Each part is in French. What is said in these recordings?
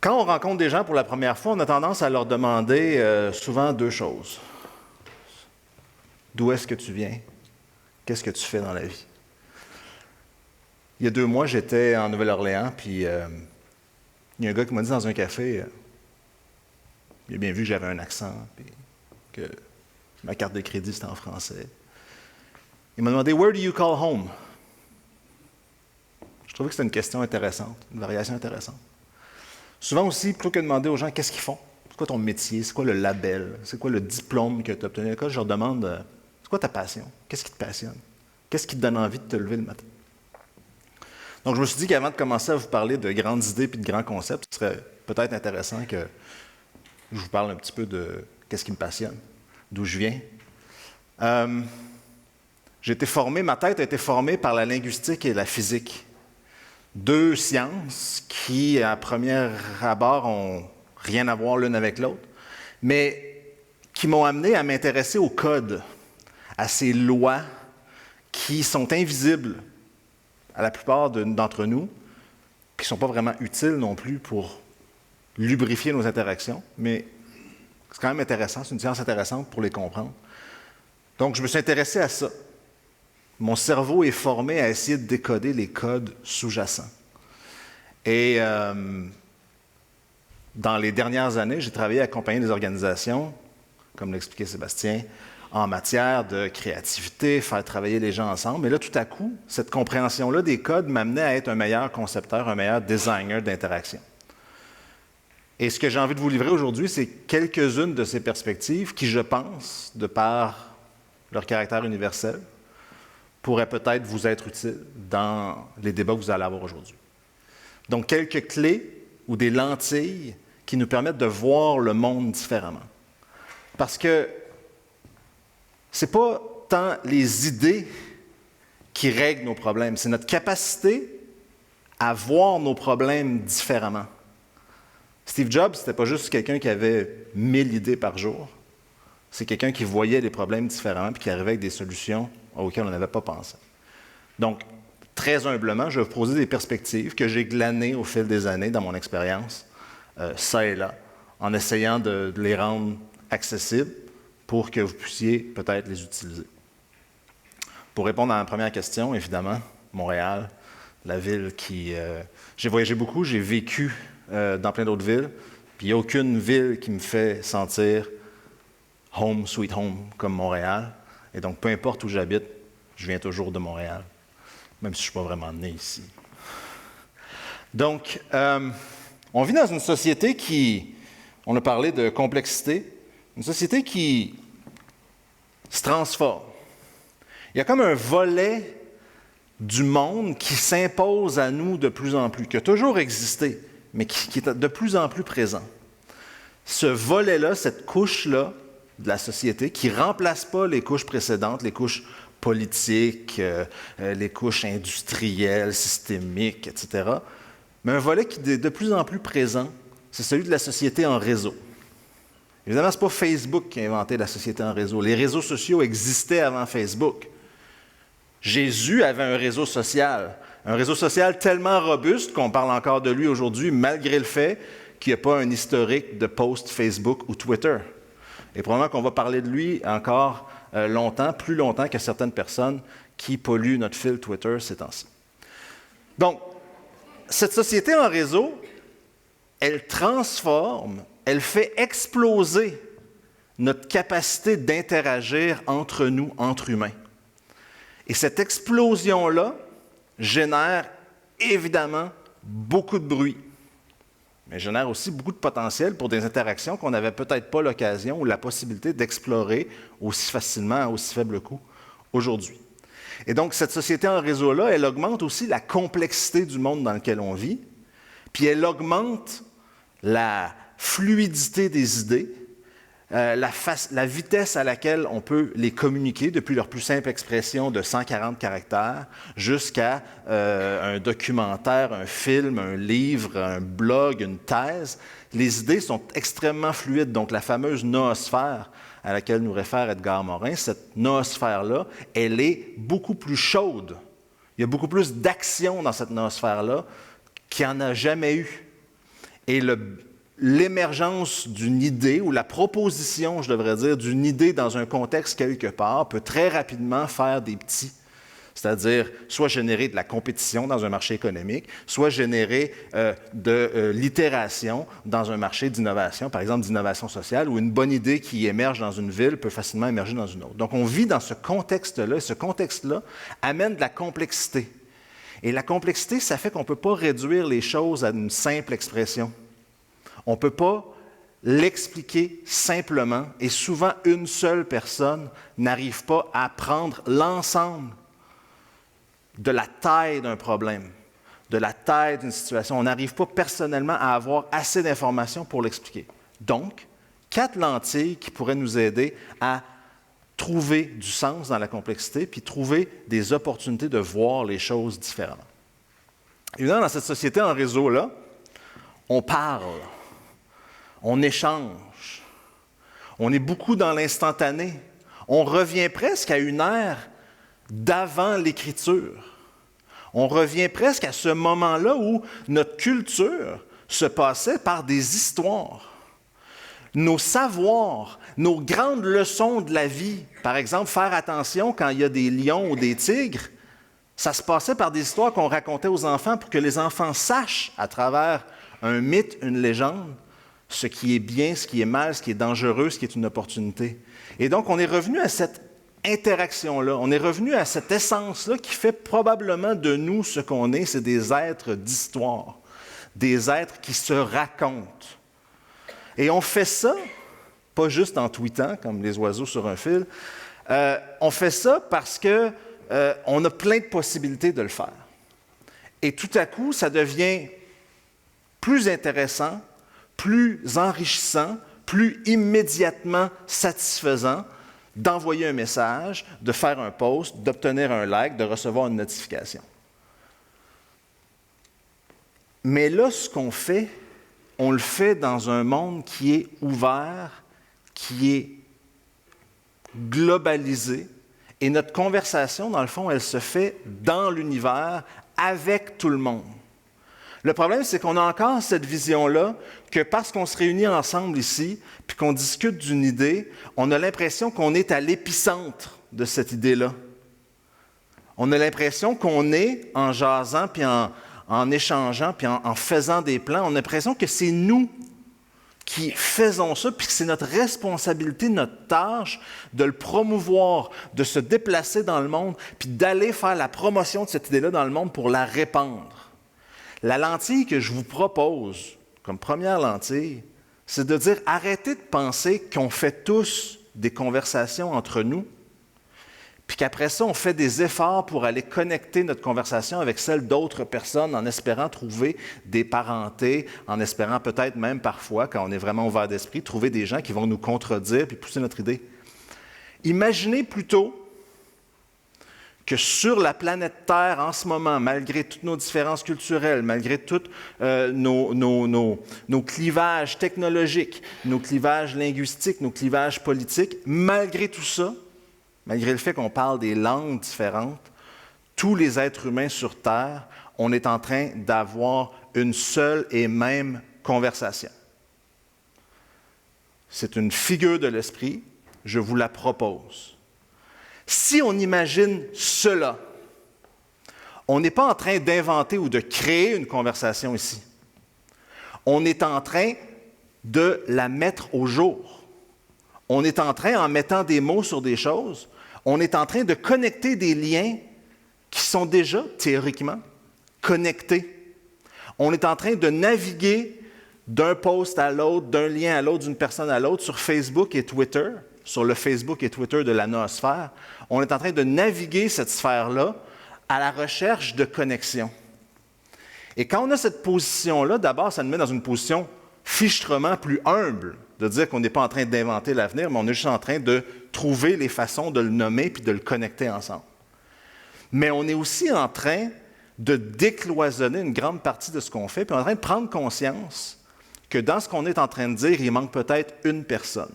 Quand on rencontre des gens pour la première fois, on a tendance à leur demander souvent deux choses. D'où est-ce que tu viens? Qu'est-ce que tu fais dans la vie? Il y a 2 mois, j'étais en Nouvelle-Orléans, puis il y a un gars qui m'a dit dans un café, il a bien vu que j'avais un accent, puis que ma carte de crédit c'était en français. Il m'a demandé « Where do you call home? » Je trouvais que c'était une question intéressante, une variation intéressante. Souvent aussi, plutôt que de demander aux gens qu'est-ce qu'ils font, c'est quoi ton métier, c'est quoi le label, c'est quoi le diplôme que tu as obtenu à l'école, je leur demande c'est quoi ta passion, qu'est-ce qui te passionne, qu'est-ce qui te donne envie de te lever le matin. Donc je me suis dit qu'avant de commencer à vous parler de grandes idées et de grands concepts, ce serait peut-être intéressant que je vous parle un petit peu de qu'est-ce qui me passionne, d'où je viens. Ma tête a été formée par la linguistique et la physique. 2 sciences qui, à premier abord, n'ont rien à voir l'une avec l'autre, mais qui m'ont amené à m'intéresser au code, à ces lois qui sont invisibles à la plupart d'entre nous, qui ne sont pas vraiment utiles non plus pour lubrifier nos interactions, mais c'est quand même intéressant, c'est une science intéressante pour les comprendre. Donc, je me suis intéressé à ça. Mon cerveau est formé à essayer de décoder les codes sous-jacents. Et dans les dernières années, j'ai travaillé à accompagner des organisations, comme l'expliquait Sébastien, en matière de créativité, faire travailler les gens ensemble. Et là, tout à coup, cette compréhension-là des codes m'amenait à être un meilleur concepteur, un meilleur designer d'interaction. Et ce que j'ai envie de vous livrer aujourd'hui, c'est quelques-unes de ces perspectives qui, je pense, de par leur caractère universel, pourrait peut-être vous être utile dans les débats que vous allez avoir aujourd'hui. Donc, quelques clés ou des lentilles qui nous permettent de voir le monde différemment. Parce que ce n'est pas tant les idées qui règlent nos problèmes, c'est notre capacité à voir nos problèmes différemment. Steve Jobs, ce n'était pas juste quelqu'un qui avait 1000 idées par jour, c'est quelqu'un qui voyait les problèmes différemment et qui arrivait avec des solutions auxquelles on n'avait pas pensé. Donc, très humblement, je vais vous poser des perspectives que j'ai glanées au fil des années dans mon expérience, ça et là, en essayant de les rendre accessibles pour que vous puissiez peut-être les utiliser. Pour répondre à la première question, évidemment, Montréal, la ville qui... j'ai voyagé beaucoup, j'ai vécu dans plein d'autres villes, puis il n'y a aucune ville qui me fait sentir home, sweet home, comme Montréal. Et donc, peu importe où j'habite, je viens toujours de Montréal, même si je ne suis pas vraiment né ici. Donc, on vit dans une société qui, on a parlé de complexité, une société qui se transforme. Il y a comme un volet du monde qui s'impose à nous de plus en plus, qui a toujours existé, mais qui est de plus en plus présent. Ce volet-là, cette couche-là de la société, qui ne remplace pas les couches précédentes, les couches politiques, les couches industrielles, systémiques, etc., mais un volet qui est de plus en plus présent, c'est celui de la société en réseau. Évidemment, ce n'est pas Facebook qui a inventé la société en réseau. Les réseaux sociaux existaient avant Facebook. Jésus avait un réseau social tellement robuste qu'on parle encore de lui aujourd'hui, malgré le fait qu'il n'y a pas un historique de posts Facebook ou Twitter. Et probablement qu'on va parler de lui encore longtemps, plus longtemps que certaines personnes qui polluent notre fil Twitter ces temps-ci. Donc, cette société en réseau, elle transforme, elle fait exploser notre capacité d'interagir entre nous, entre humains. Et cette explosion-là génère évidemment beaucoup de bruit, mais génère aussi beaucoup de potentiel pour des interactions qu'on n'avait peut-être pas l'occasion ou la possibilité d'explorer aussi facilement à aussi faible coût aujourd'hui. Et donc, cette société en réseau-là, elle augmente aussi la complexité du monde dans lequel on vit, puis elle augmente la fluidité des idées, la vitesse à laquelle on peut les communiquer, depuis leur plus simple expression de 140 caractères jusqu'à un documentaire, un film, un livre, un blog, une thèse. Les idées sont extrêmement fluides. Donc, la fameuse noosphère à laquelle nous réfère Edgar Morin, cette noosphère-là, elle est beaucoup plus chaude. Il y a beaucoup plus d'action dans cette noosphère-là qu'il n'y en a jamais eu. Et l'émergence d'une idée, ou la proposition, je devrais dire, d'une idée dans un contexte quelque part, peut très rapidement faire des petits. C'est-à-dire soit générer de la compétition dans un marché économique, soit générer de l'itération dans un marché d'innovation, par exemple d'innovation sociale, où une bonne idée qui émerge dans une ville peut facilement émerger dans une autre. Donc on vit dans ce contexte-là, et ce contexte-là amène de la complexité. Et la complexité, ça fait qu'on ne peut pas réduire les choses à une simple expression. On ne peut pas l'expliquer simplement, et souvent une seule personne n'arrive pas à prendre l'ensemble de la taille d'un problème, de la taille d'une situation. On n'arrive pas personnellement à avoir assez d'informations pour l'expliquer. Donc, 4 lentilles qui pourraient nous aider à trouver du sens dans la complexité, puis trouver des opportunités de voir les choses différemment. Évidemment, dans cette société en réseau-là, on parle, on échange, on est beaucoup dans l'instantané. On revient presque à une ère d'avant l'écriture. On revient presque à ce moment-là où notre culture se passait par des histoires. Nos savoirs, nos grandes leçons de la vie, par exemple, faire attention quand il y a des lions ou des tigres, ça se passait par des histoires qu'on racontait aux enfants pour que les enfants sachent, à travers un mythe, une légende, ce qui est bien, ce qui est mal, ce qui est dangereux, ce qui est une opportunité. Et donc, on est revenu à cette interaction-là, on est revenu à cette essence-là qui fait probablement de nous ce qu'on est, c'est des êtres d'histoire, des êtres qui se racontent. Et on fait ça, pas juste en tweetant, comme les oiseaux sur un fil, on fait ça parce qu'on a plein de possibilités de le faire. Et tout à coup, ça devient plus intéressant, plus enrichissant, plus immédiatement satisfaisant d'envoyer un message, de faire un post, d'obtenir un like, de recevoir une notification. Mais là, ce qu'on fait, on le fait dans un monde qui est ouvert, qui est globalisé, et notre conversation, dans le fond, elle se fait dans l'univers, avec tout le monde. Le problème, c'est qu'on a encore cette vision-là que parce qu'on se réunit ensemble ici, puis qu'on discute d'une idée, on a l'impression qu'on est à l'épicentre de cette idée-là. On a l'impression qu'on est, en jasant, puis en échangeant, puis en faisant des plans, on a l'impression que c'est nous qui faisons ça, puis que c'est notre responsabilité, notre tâche de le promouvoir, de se déplacer dans le monde, puis d'aller faire la promotion de cette idée-là dans le monde pour la répandre. La lentille que je vous propose, comme première lentille, c'est de dire arrêtez de penser qu'on fait tous des conversations entre nous, puis qu'après ça, on fait des efforts pour aller connecter notre conversation avec celle d'autres personnes en espérant trouver des parentés, en espérant peut-être même parfois, quand on est vraiment ouvert d'esprit, trouver des gens qui vont nous contredire puis pousser notre idée. Imaginez plutôt que sur la planète Terre, en ce moment, malgré toutes nos différences culturelles, malgré tous nos clivages technologiques, nos clivages linguistiques, nos clivages politiques, malgré tout ça, malgré le fait qu'on parle des langues différentes, tous les êtres humains sur Terre, on est en train d'avoir une seule et même conversation. C'est une figure de l'esprit, je vous la propose. Si on imagine cela, on n'est pas en train d'inventer ou de créer une conversation ici. On est en train de la mettre au jour. On est en train, en mettant des mots sur des choses, on est en train de connecter des liens qui sont déjà, théoriquement, connectés. On est en train de naviguer d'un post à l'autre, d'un lien à l'autre, d'une personne à l'autre sur Facebook et Twitter, sur le Facebook et Twitter de la noosphère. On est en train de naviguer cette sphère-là à la recherche de connexion. Et quand on a cette position-là, d'abord, ça nous met dans une position fichtrement plus humble, de dire qu'on n'est pas en train d'inventer l'avenir, mais on est juste en train de trouver les façons de le nommer puis de le connecter ensemble. Mais on est aussi en train de décloisonner une grande partie de ce qu'on fait, puis on est en train de prendre conscience que dans ce qu'on est en train de dire, il manque peut-être une personne.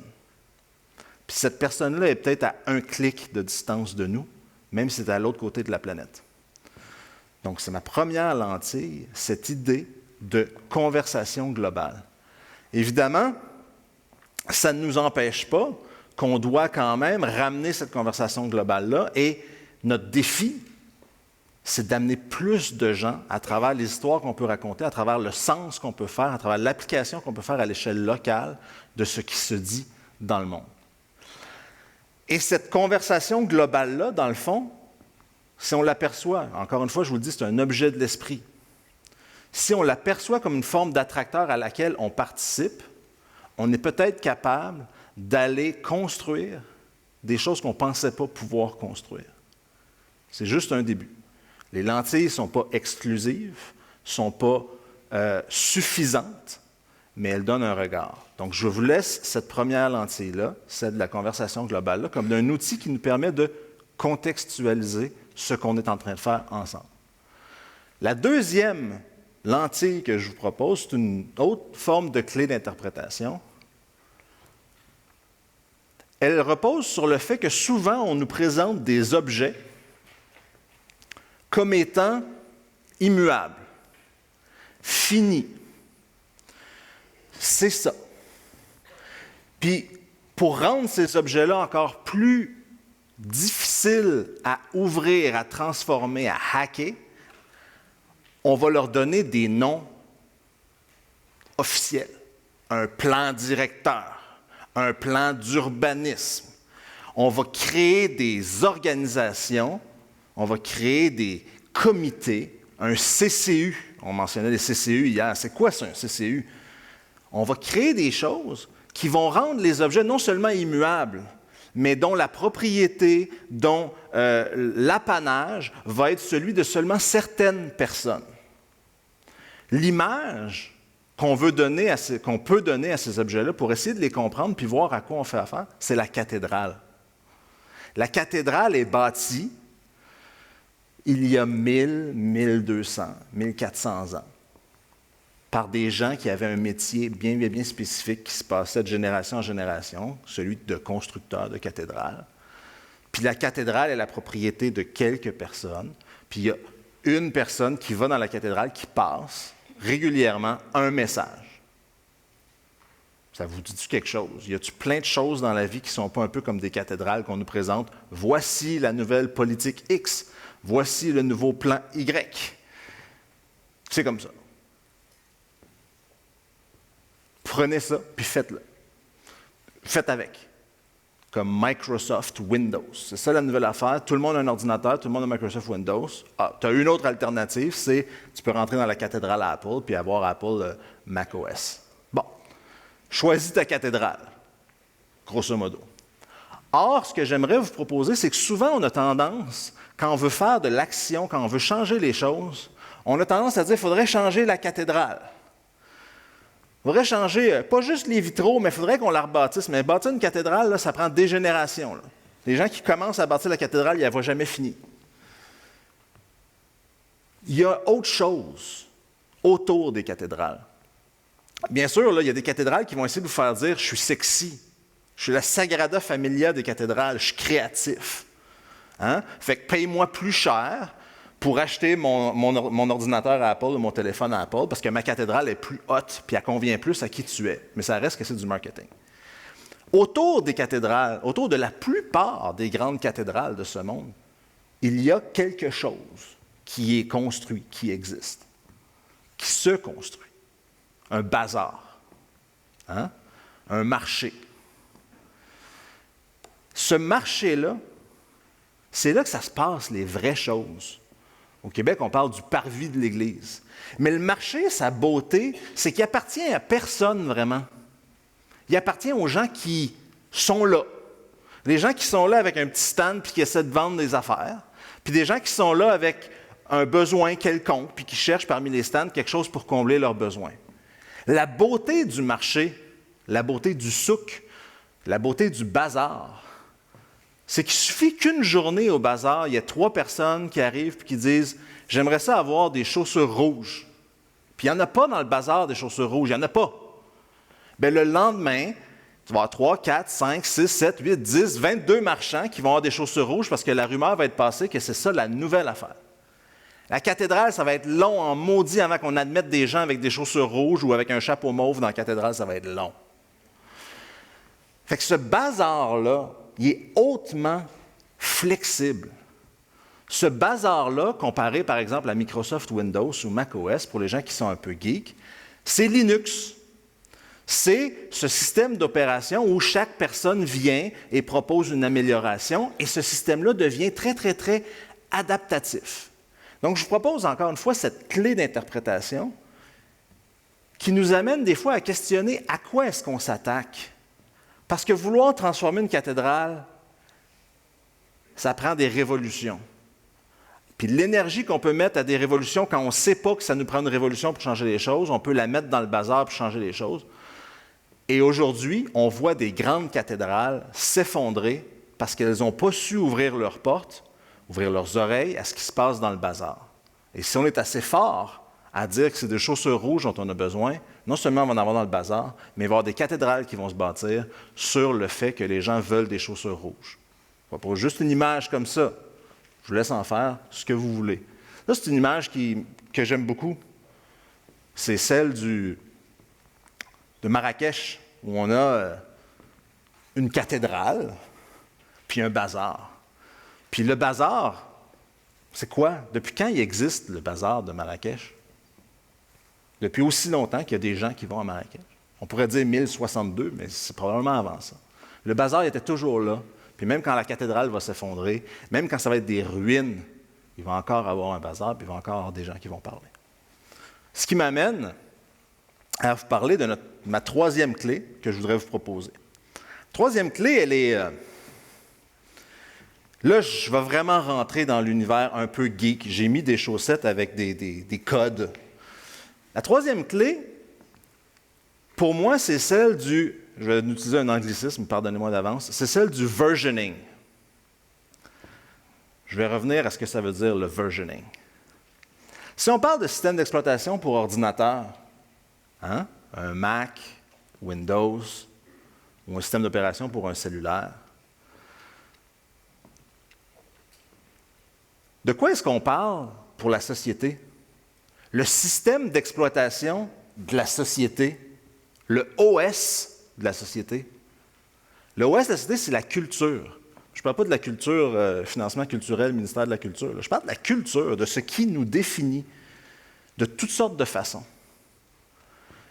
Puis cette personne-là est peut-être à un clic de distance de nous, même si c'est à l'autre côté de la planète. Donc, c'est ma première lentille, cette idée de conversation globale. Évidemment, ça ne nous empêche pas qu'on doit quand même ramener cette conversation globale-là et notre défi, c'est d'amener plus de gens à travers les histoires qu'on peut raconter, à travers le sens qu'on peut faire, à travers l'application qu'on peut faire à l'échelle locale de ce qui se dit dans le monde. Et cette conversation globale-là, dans le fond, si on l'aperçoit, encore une fois, je vous le dis, c'est un objet de l'esprit. Si on l'aperçoit comme une forme d'attracteur à laquelle on participe, on est peut-être capable d'aller construire des choses qu'on ne pensait pas pouvoir construire. C'est juste un début. Les lentilles ne sont pas exclusives, ne sont pas suffisantes, mais elles donnent un regard. Donc, je vous laisse cette première lentille-là, celle de la conversation globale-là, comme un outil qui nous permet de contextualiser ce qu'on est en train de faire ensemble. La deuxième lentille que je vous propose, c'est une autre forme de clé d'interprétation. Elle repose sur le fait que souvent, on nous présente des objets comme étant immuables, finis. C'est ça. Puis, pour rendre ces objets-là encore plus difficiles à ouvrir, à transformer, à hacker, on va leur donner des noms officiels. Un plan directeur, un plan d'urbanisme. On va créer des organisations, on va créer des comités, un CCU. On mentionnait les CCU hier. C'est quoi ça, un CCU? On va créer des choses qui vont rendre les objets non seulement immuables, mais dont la propriété, dont l'apanage va être celui de seulement certaines personnes. L'image qu'on peut donner à ces objets-là pour essayer de les comprendre puis voir à quoi on fait affaire, c'est la cathédrale. La cathédrale est bâtie il y a 1000, 1200, 1400 ans par des gens qui avaient un métier bien spécifique qui se passait de génération en génération, celui de constructeur de cathédrale. Puis la cathédrale est la propriété de quelques personnes, puis il y a une personne qui va dans la cathédrale qui passe régulièrement un message. Ça vous dit quelque chose? Y a-t-il plein de choses dans la vie qui ne sont pas un peu comme des cathédrales qu'on nous présente? Voici la nouvelle politique X. Voici le nouveau plan Y. C'est comme ça. Prenez ça, puis faites-le. Faites avec. Comme Microsoft Windows. C'est ça la nouvelle affaire. Tout le monde a un ordinateur, tout le monde a Microsoft Windows. Ah, tu as une autre alternative, c'est tu peux rentrer dans la cathédrale Apple puis avoir Apple macOS. Bon. Choisis ta cathédrale, grosso modo. Or, ce que j'aimerais vous proposer, c'est que souvent, on a tendance, quand on veut faire de l'action, quand on veut changer les choses, on a tendance à dire qu'il faudrait changer la cathédrale. Il faudrait changer, pas juste les vitraux, mais il faudrait qu'on la rebâtisse. Mais bâtir une cathédrale, là, ça prend des générations. Là. Les gens qui commencent à bâtir la cathédrale, ils ne la voient jamais finie. Il y a autre chose autour des cathédrales. Bien sûr, là, il y a des cathédrales qui vont essayer de vous faire dire « je suis sexy ». Je suis la Sagrada Familia des cathédrales, je suis créatif. Hein? Fait que paye-moi plus cher pour acheter mon ordinateur à Apple ou mon téléphone à Apple parce que ma cathédrale est plus haute puis elle convient plus à qui tu es. Mais ça reste que c'est du marketing. Autour des cathédrales, autour de la plupart des grandes cathédrales de ce monde, il y a quelque chose qui est construit, qui existe, qui se construit. Un bazar, hein? Un marché. Ce marché-là, c'est là que ça se passe, les vraies choses. Au Québec, on parle du parvis de l'Église. Mais le marché, sa beauté, c'est qu'il appartient à personne vraiment. Il appartient aux gens qui sont là. Les gens qui sont là avec un petit stand puis qui essaient de vendre des affaires. Puis des gens qui sont là avec un besoin quelconque puis qui cherchent parmi les stands quelque chose pour combler leurs besoins. La beauté du marché, la beauté du souk, la beauté du bazar, c'est qu'il suffit qu'une journée au bazar, il y a 3 personnes qui arrivent et qui disent « J'aimerais ça avoir des chaussures rouges. » Puis il n'y en a pas dans le bazar des chaussures rouges, il n'y en a pas. Bien, le lendemain, tu vas avoir 3, 4, 5, 6, 7, 8, 10, 22 marchands qui vont avoir des chaussures rouges parce que la rumeur va être passée que c'est ça la nouvelle affaire. La cathédrale, ça va être long en maudit avant qu'on admette des gens avec des chaussures rouges ou avec un chapeau mauve dans la cathédrale, ça va être long. Fait que ce bazar-là, il est hautement flexible. Ce bazar-là, comparé par exemple à Microsoft Windows ou macOS, pour les gens qui sont un peu geeks, c'est Linux. C'est ce système d'opération où chaque personne vient et propose une amélioration, et ce système-là devient très, très, très adaptatif. Donc, je vous propose encore une fois cette clé d'interprétation qui nous amène des fois à questionner à quoi est-ce qu'on s'attaque. Parce que vouloir transformer une cathédrale, ça prend des révolutions. Puis l'énergie qu'on peut mettre à des révolutions quand on ne sait pas que ça nous prend une révolution pour changer les choses, on peut la mettre dans le bazar pour changer les choses. Et aujourd'hui, on voit des grandes cathédrales s'effondrer parce qu'elles n'ont pas su ouvrir leurs portes, ouvrir leurs oreilles à ce qui se passe dans le bazar. Et si on est assez fort à dire que c'est des chaussures rouges dont on a besoin, non seulement on va en avoir dans le bazar, mais il va y avoir des cathédrales qui vont se bâtir sur le fait que les gens veulent des chaussures rouges. Pas juste une image comme ça. Je vous laisse en faire ce que vous voulez. Là, c'est une image que j'aime beaucoup. C'est celle de Marrakech, où on a une cathédrale, puis un bazar. Puis le bazar, c'est quoi? Depuis quand il existe le bazar de Marrakech? Depuis aussi longtemps qu'il y a des gens qui vont à Marrakech. On pourrait dire 1062, mais c'est probablement avant ça. Le bazar était toujours là. Puis même quand la cathédrale va s'effondrer, même quand ça va être des ruines, il va encore avoir un bazar, puis il va encore avoir des gens qui vont parler. Ce qui m'amène à vous parler de ma troisième clé que je voudrais vous proposer. Troisième clé, elle est... Là, je vais vraiment rentrer dans l'univers un peu geek. J'ai mis des chaussettes avec des codes. La troisième clé, pour moi, c'est celle du... Je vais utiliser un anglicisme, pardonnez-moi d'avance. C'est celle du versioning. Je vais revenir à ce que ça veut dire, le versioning. Si on parle de système d'exploitation pour ordinateur, un Mac, Windows, ou un système d'opération pour un cellulaire, de quoi est-ce qu'on parle pour la société? Le système d'exploitation de la société, le OS de la société. Le OS de la société, c'est la culture. Je ne parle pas de la culture, financement culturel, ministère de la Culture. Là. Je parle de la culture, de ce qui nous définit de toutes sortes de façons.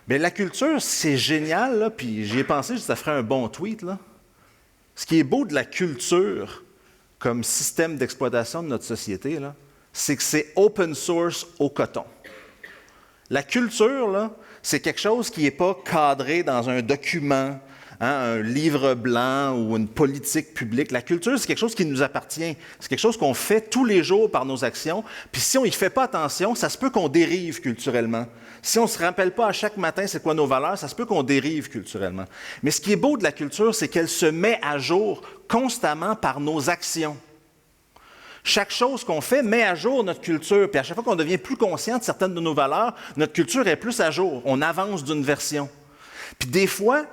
Mais la culture, c'est génial, là, puis j'y ai pensé, ça ferait un bon tweet. Là. Ce qui est beau de la culture comme système d'exploitation de notre société, là, c'est que c'est open source au coton. La culture, là, c'est quelque chose qui n'est pas cadré dans un document, un livre blanc ou une politique publique. La culture, c'est quelque chose qui nous appartient. C'est quelque chose qu'on fait tous les jours par nos actions. Puis si on n'y fait pas attention, ça se peut qu'on dérive culturellement. Si on ne se rappelle pas à chaque matin c'est quoi nos valeurs, ça se peut qu'on dérive culturellement. Mais ce qui est beau de la culture, c'est qu'elle se met à jour constamment par nos actions. Chaque chose qu'on fait met à jour notre culture. Puis à chaque fois qu'on devient plus conscient de certaines de nos valeurs, notre culture est plus à jour. On avance d'une version. Puis des fois,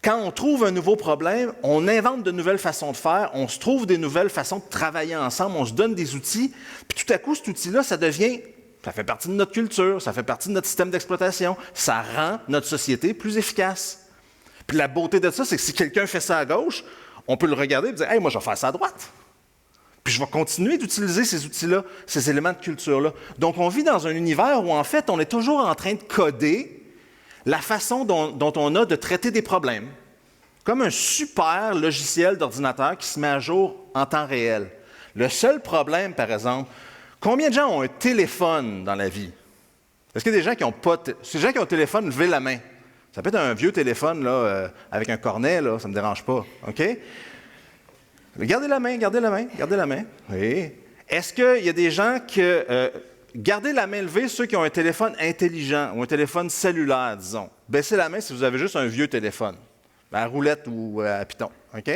quand on trouve un nouveau problème, on invente de nouvelles façons de faire, on se trouve des nouvelles façons de travailler ensemble, on se donne des outils. Puis tout à coup, cet outil-là, ça fait partie de notre culture, ça fait partie de notre système d'exploitation. Ça rend notre société plus efficace. Puis la beauté de ça, c'est que si quelqu'un fait ça à gauche, on peut le regarder et dire « Hey, moi, je vais faire ça à droite. » Puis je vais continuer d'utiliser ces outils-là, ces éléments de culture-là. Donc, on vit dans un univers où, en fait, on est toujours en train de coder la façon dont on a de traiter des problèmes. Comme un super logiciel d'ordinateur qui se met à jour en temps réel. Le seul problème, par exemple, combien de gens ont un téléphone dans la vie? Est-ce qu'il y a des gens qui n'ont pas... Ces gens qui ont un téléphone, levez la main. Ça peut être un vieux téléphone là, avec un cornet, là, ça ne me dérange pas. OK? Gardez la main, gardez la main, gardez la main. Oui. Est-ce qu'il y a des gens que... gardez la main levée, ceux qui ont un téléphone intelligent ou un téléphone cellulaire, disons. Baissez la main si vous avez juste un vieux téléphone, à roulette ou à piton. OK?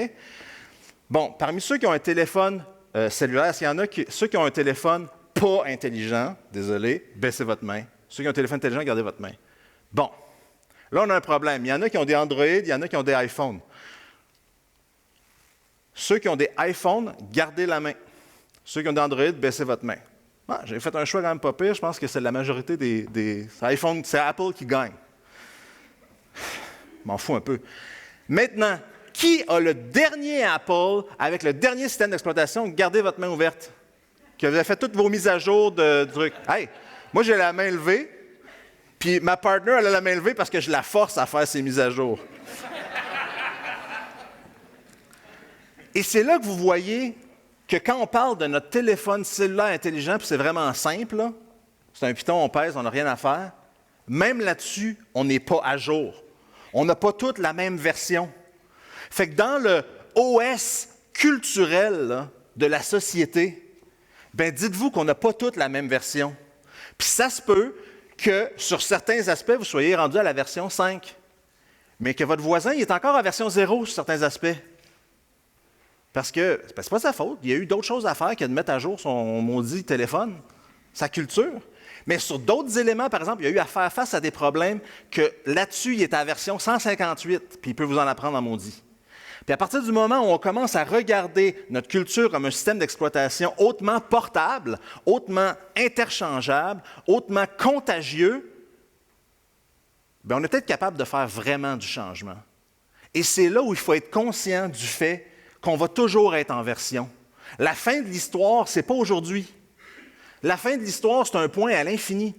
Bon, parmi ceux qui ont un téléphone cellulaire, est-ce qu'il y en a ceux qui ont un téléphone pas intelligent, désolé, baissez votre main. Ceux qui ont un téléphone intelligent, gardez votre main. Bon, là, on a un problème. Il y en a qui ont des Android, il y en a qui ont des iPhones. Ceux qui ont des iPhones, gardez la main. Ceux qui ont des Android, baissez votre main. Ah, j'ai fait un choix quand même pas pire. Je pense que c'est la majorité des iPhones, c'est Apple qui gagne. Je m'en fous un peu. Maintenant, qui a le dernier Apple avec le dernier système d'exploitation? Gardez votre main ouverte. Que vous avez fait toutes vos mises à jour de trucs. Hey, moi j'ai la main levée, puis ma partner elle a la main levée parce que je la force à faire ses mises à jour. Et c'est là que vous voyez que quand on parle de notre téléphone cellulaire intelligent, puis c'est vraiment simple, là, c'est un piton, on pèse, on n'a rien à faire, même là-dessus, on n'est pas à jour. On n'a pas toutes la même version. Fait que dans le OS culturel là, de la société, ben dites-vous qu'on n'a pas toutes la même version. Puis ça se peut que sur certains aspects, vous soyez rendu à la version 5, mais que votre voisin il est encore à version 0 sur certains aspects. Parce que c'est pas sa faute. Il y a eu d'autres choses à faire que de mettre à jour son maudit téléphone, sa culture. Mais sur d'autres éléments, par exemple, il y a eu à faire face à des problèmes que là-dessus, il est à la version 158, puis il peut vous en apprendre en maudit. Puis à partir du moment où on commence à regarder notre culture comme un système d'exploitation hautement portable, hautement interchangeable, hautement contagieux, bien, on est peut-être capable de faire vraiment du changement. Et c'est là où il faut être conscient du fait qu'on va toujours être en version. La fin de l'histoire, ce n'est pas aujourd'hui. La fin de l'histoire, c'est un point à l'infini.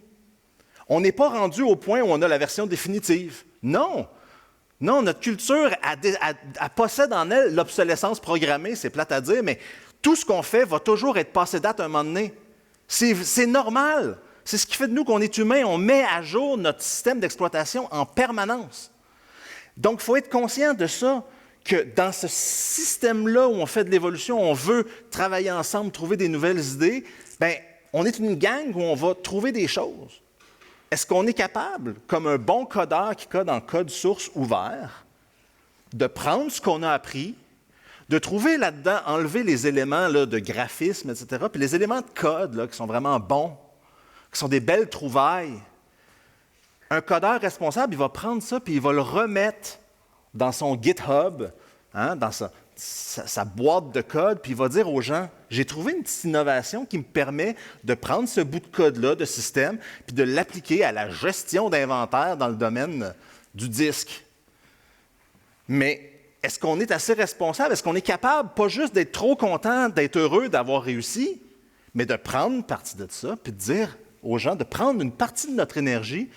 On n'est pas rendu au point où on a la version définitive. Non! Non, notre culture, elle possède en elle l'obsolescence programmée, c'est plate à dire, mais tout ce qu'on fait va toujours être passé date à un moment donné. C'est normal. C'est ce qui fait de nous qu'on est humain. On met à jour notre système d'exploitation en permanence. Donc, il faut être conscient de ça, que dans ce système-là où on fait de l'évolution, on veut travailler ensemble, trouver des nouvelles idées, bien, on est une gang où on va trouver des choses. Est-ce qu'on est capable, comme un bon codeur qui code en code source ouvert, de prendre ce qu'on a appris, de trouver là-dedans, enlever les éléments là, de graphisme, etc., puis les éléments de code là, qui sont vraiment bons, qui sont des belles trouvailles. Un codeur responsable, il va prendre ça puis il va le remettre dans son GitHub, hein, dans sa boîte de code, puis il va dire aux gens, j'ai trouvé une petite innovation qui me permet de prendre ce bout de code-là, de système, puis de l'appliquer à la gestion d'inventaire dans le domaine du disque. Mais est-ce qu'on est assez responsable? Est-ce qu'on est capable, pas juste d'être trop content, d'être heureux d'avoir réussi, mais de prendre une partie de ça, puis de dire aux gens, de prendre une partie de notre énergie,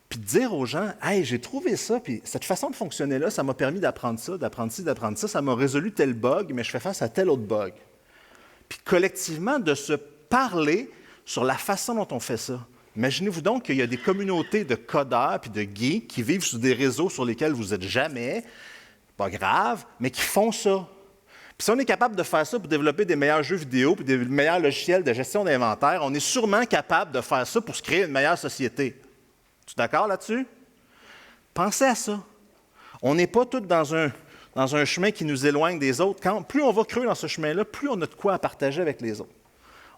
puis de dire aux gens, « Hey, j'ai trouvé ça, puis cette façon de fonctionner-là, ça m'a permis d'apprendre ça, d'apprendre ci, d'apprendre ça, ça m'a résolu tel bug, mais je fais face à tel autre bug. » Puis collectivement, de se parler sur la façon dont on fait ça. Imaginez-vous donc qu'il y a des communautés de codeurs puis de geeks qui vivent sur des réseaux sur lesquels vous n'êtes jamais, pas grave, mais qui font ça. Puis si on est capable de faire ça pour développer des meilleurs jeux vidéo puis des meilleurs logiciels de gestion d'inventaire, on est sûrement capable de faire ça pour se créer une meilleure société. Tu es d'accord là-dessus? Pensez à ça. On n'est pas tous dans un chemin qui nous éloigne des autres. Plus on va creuser dans ce chemin-là, plus on a de quoi à partager avec les autres.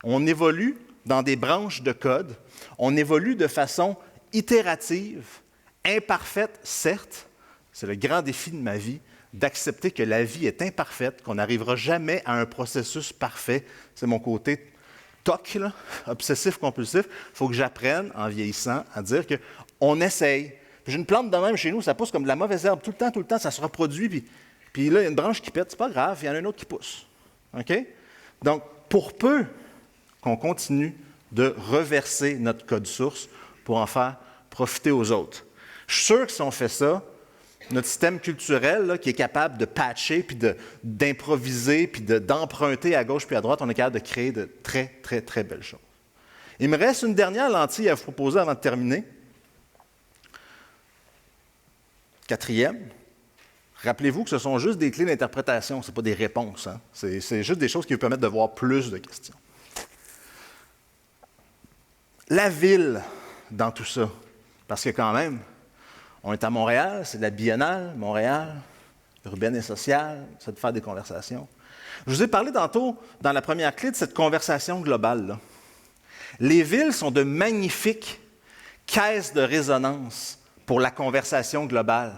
On évolue dans des branches de code. On évolue de façon itérative, imparfaite, certes. C'est le grand défi de ma vie, d'accepter que la vie est imparfaite, qu'on n'arrivera jamais à un processus parfait. C'est mon côté TOC, là, obsessif-compulsif. Il faut que j'apprenne, en vieillissant, à dire qu'on essaye. J'ai une plante de même chez nous, ça pousse comme de la mauvaise herbe tout le temps, ça se reproduit. Puis là, il y a une branche qui pète, c'est pas grave, il y en a une autre qui pousse. OK? Donc, pour peu qu'on continue de reverser notre code source pour en faire profiter aux autres. Je suis sûr que si on fait ça, notre système culturel là, qui est capable de patcher, puis d'improviser, puis d'emprunter à gauche puis à droite, on est capable de créer de très, très, très belles choses. Il me reste une dernière lentille à vous proposer avant de terminer. Quatrième, rappelez-vous que ce sont juste des clés d'interprétation, ce n'est pas des réponses. Hein? C'est juste des choses qui vous permettent de voir plus de questions. La ville dans tout ça, parce que quand même, on est à Montréal, c'est de la biennale, Montréal, urbaine et sociale, c'est de faire des conversations. Je vous ai parlé tantôt, dans la première clé, de cette conversation globale-là. Les villes sont de magnifiques caisses de résonance pour la conversation globale.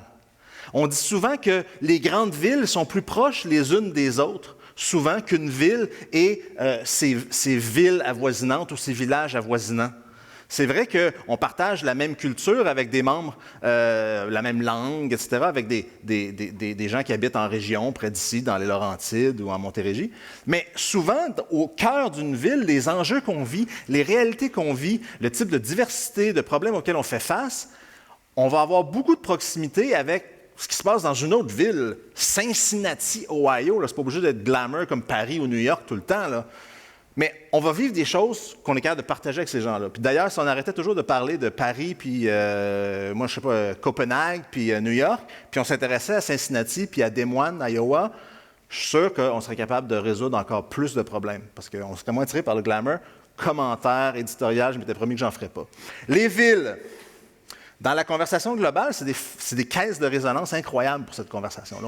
On dit souvent que les grandes villes sont plus proches les unes des autres, souvent qu'une ville et ses villes avoisinantes ou ses villages avoisinants. C'est vrai qu'on partage la même culture avec des membres, la même langue, etc., avec des gens qui habitent en région, près d'ici, dans les Laurentides ou en Montérégie. Mais souvent, au cœur d'une ville, les enjeux qu'on vit, les réalités qu'on vit, le type de diversité, de problèmes auxquels on fait face, on va avoir beaucoup de proximité avec ce qui se passe dans une autre ville, Cincinnati, Ohio. Ce n'est pas obligé d'être glamour comme Paris ou New York tout le temps, là. Mais on va vivre des choses qu'on est capable de partager avec ces gens-là. Puis d'ailleurs, si on arrêtait toujours de parler de Paris, puis moi, je sais pas, Copenhague, puis New York, puis on s'intéressait à Cincinnati, puis à Des Moines, Iowa, je suis sûr qu'on serait capable de résoudre encore plus de problèmes. Parce qu'on serait moins attiré par le glamour. Commentaire, éditorial, je m'étais promis que j'en ferais pas. Les villes. Dans la conversation globale, c'est des caisses de résonance incroyables pour cette conversation-là.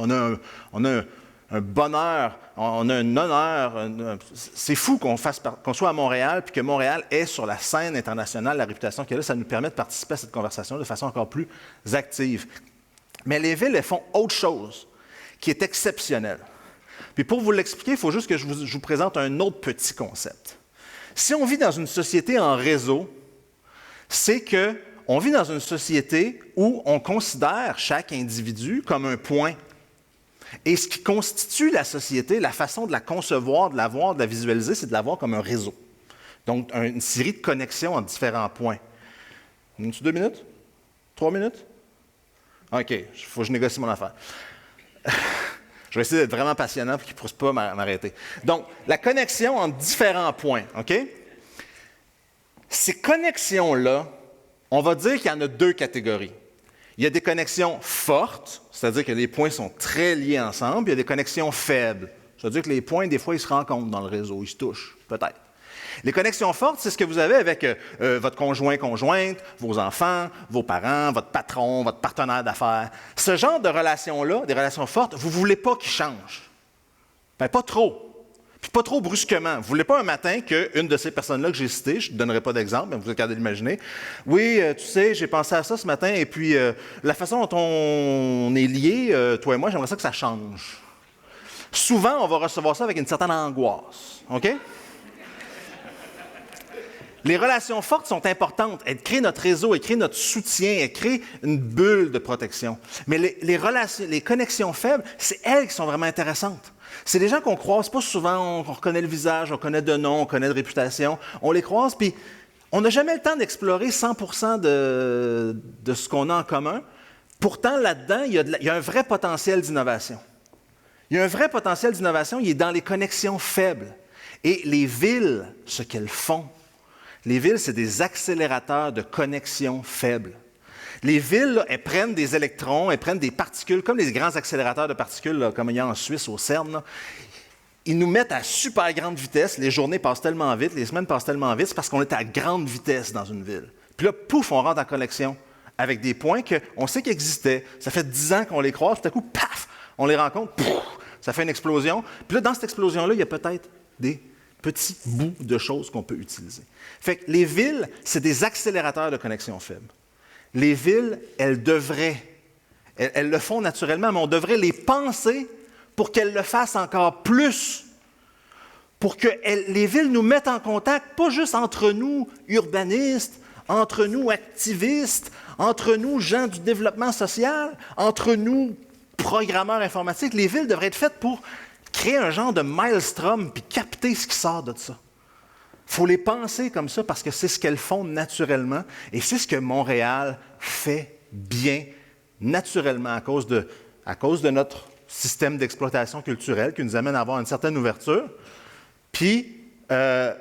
On a un bonheur, on a un honneur. C'est fou qu'on soit à Montréal, puis que Montréal est sur la scène internationale, la réputation qu'elle a, ça nous permet de participer à cette conversation de façon encore plus active. Mais les villes, elles font autre chose qui est exceptionnelle. Puis pour vous l'expliquer, il faut juste que je vous présente un autre petit concept. Si on vit dans une société en réseau, c'est qu'on vit dans une société où on considère chaque individu comme un point. Et ce qui constitue la société, la façon de la concevoir, de la voir, de la visualiser, c'est de la voir comme un réseau. Donc, une série de connexions entre différents points. 2 minutes? 3 minutes? OK, il faut que je négocie mon affaire. Je vais essayer d'être vraiment passionnant pour qu'il ne puisse pas m'arrêter. Donc, la connexion entre différents points, OK? Ces connexions-là, on va dire qu'il y en a 2 catégories. Il y a des connexions fortes, c'est-à-dire que les points sont très liés ensemble, puis il y a des connexions faibles. C'est-à-dire que les points, des fois, ils se rencontrent dans le réseau, ils se touchent, peut-être. Les connexions fortes, c'est ce que vous avez avec votre conjointe, vos enfants, vos parents, votre patron, votre partenaire d'affaires. Ce genre de relations-là, des relations fortes, vous ne voulez pas qu'ils changent. Bien, pas trop. Puis pas trop brusquement. Vous ne voulez pas un matin qu'une de ces personnes-là que j'ai citées, je ne donnerai pas d'exemple, mais vous êtes capable de l'imaginer. Oui, tu sais, j'ai pensé à ça ce matin, et puis la façon dont on est liés, toi et moi, j'aimerais ça que ça change. Souvent, on va recevoir ça avec une certaine angoisse. OK? Les relations fortes sont importantes. Elles créent notre réseau, elles créent notre soutien, elles créent une bulle de protection. Mais les connexions faibles, c'est elles qui sont vraiment intéressantes. C'est des gens qu'on croise pas souvent, on reconnaît le visage, on connaît de nom, on connaît de réputation. On les croise, puis on n'a jamais le temps d'explorer 100% de ce qu'on a en commun. Pourtant, là-dedans, il y a un vrai potentiel d'innovation. Il y a un vrai potentiel d'innovation, il est dans les connexions faibles. Et les villes, ce qu'elles font, les villes, c'est des accélérateurs de connexions faibles. Les villes, là, elles prennent des électrons, elles prennent des particules, comme les grands accélérateurs de particules, là, comme il y a en Suisse, au CERN. Là. Ils nous mettent à super grande vitesse. Les journées passent tellement vite, les semaines passent tellement vite, c'est parce qu'on est à grande vitesse dans une ville. Puis là, pouf, on rentre en connexion avec des points qu'on sait qu'ils existaient. Ça fait 10 ans qu'on les croise, tout à coup, paf, on les rencontre, pouf, ça fait une explosion. Puis là, dans cette explosion-là, il y a peut-être des petits bouts de choses qu'on peut utiliser. Fait que les villes, c'est des accélérateurs de connexions faibles. Les villes, elles le font naturellement, mais on devrait les penser pour qu'elles le fassent encore plus. Pour que les villes nous mettent en contact, pas juste entre nous, urbanistes, entre nous, activistes, entre nous, gens du développement social, entre nous, programmeurs informatiques. Les villes devraient être faites pour créer un genre de maelstrom puis capter ce qui sort de ça. Il faut les penser comme ça parce que c'est ce qu'elles font naturellement et c'est ce que Montréal fait bien naturellement à cause de notre système d'exploitation culturelle qui nous amène à avoir une certaine ouverture. Puis, dans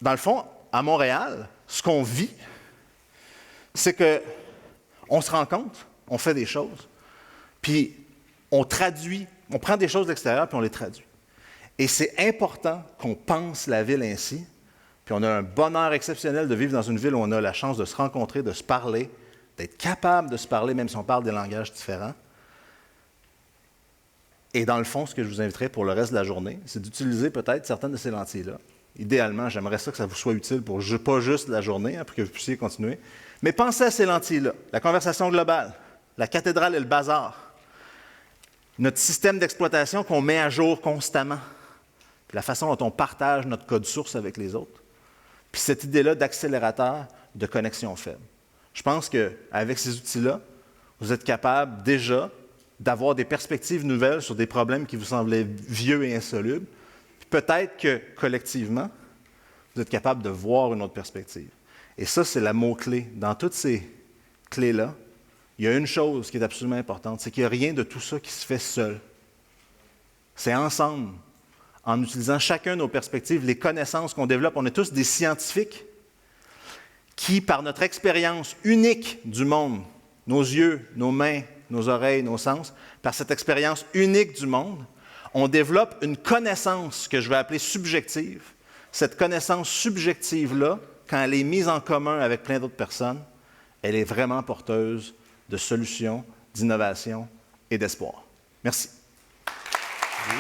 le fond, à Montréal, ce qu'on vit, c'est qu'on se rencontre, on fait des choses, puis on traduit, on prend des choses de l'extérieur puis on les traduit. Et c'est important qu'on pense la ville ainsi. Puis on a un bonheur exceptionnel de vivre dans une ville où on a la chance de se rencontrer, de se parler, d'être capable de se parler, même si on parle des langages différents. Et dans le fond, ce que je vous inviterai pour le reste de la journée, c'est d'utiliser peut-être certaines de ces lentilles-là. Idéalement, j'aimerais ça que ça vous soit utile pour pas juste la journée, pour que vous puissiez continuer. Mais pensez à ces lentilles-là. La conversation globale, la cathédrale et le bazar. notre système d'exploitation qu'on met à jour constamment, puis la façon dont on partage notre code source avec les autres, puis cette idée-là d'accélérateur de connexion faible. Je pense qu'avec ces outils-là, vous êtes capable déjà d'avoir des perspectives nouvelles sur des problèmes qui vous semblaient vieux et insolubles. Puis peut-être que collectivement, vous êtes capable de voir une autre perspective. Et ça, c'est la mot-clé. Dans toutes ces clés-là, il y a une chose qui est absolument importante, c'est qu'il n'y a rien de tout ça qui se fait seul. C'est ensemble, en utilisant chacun nos perspectives, les connaissances qu'on développe. On est tous des scientifiques qui, par notre expérience unique du monde, nos yeux, nos mains, nos oreilles, nos sens, par cette expérience unique du monde, on développe une connaissance que je vais appeler subjective. Cette connaissance subjective-là, quand elle est mise en commun avec plein d'autres personnes, elle est vraiment porteuse de solutions, d'innovation et d'espoir. Merci. Oui.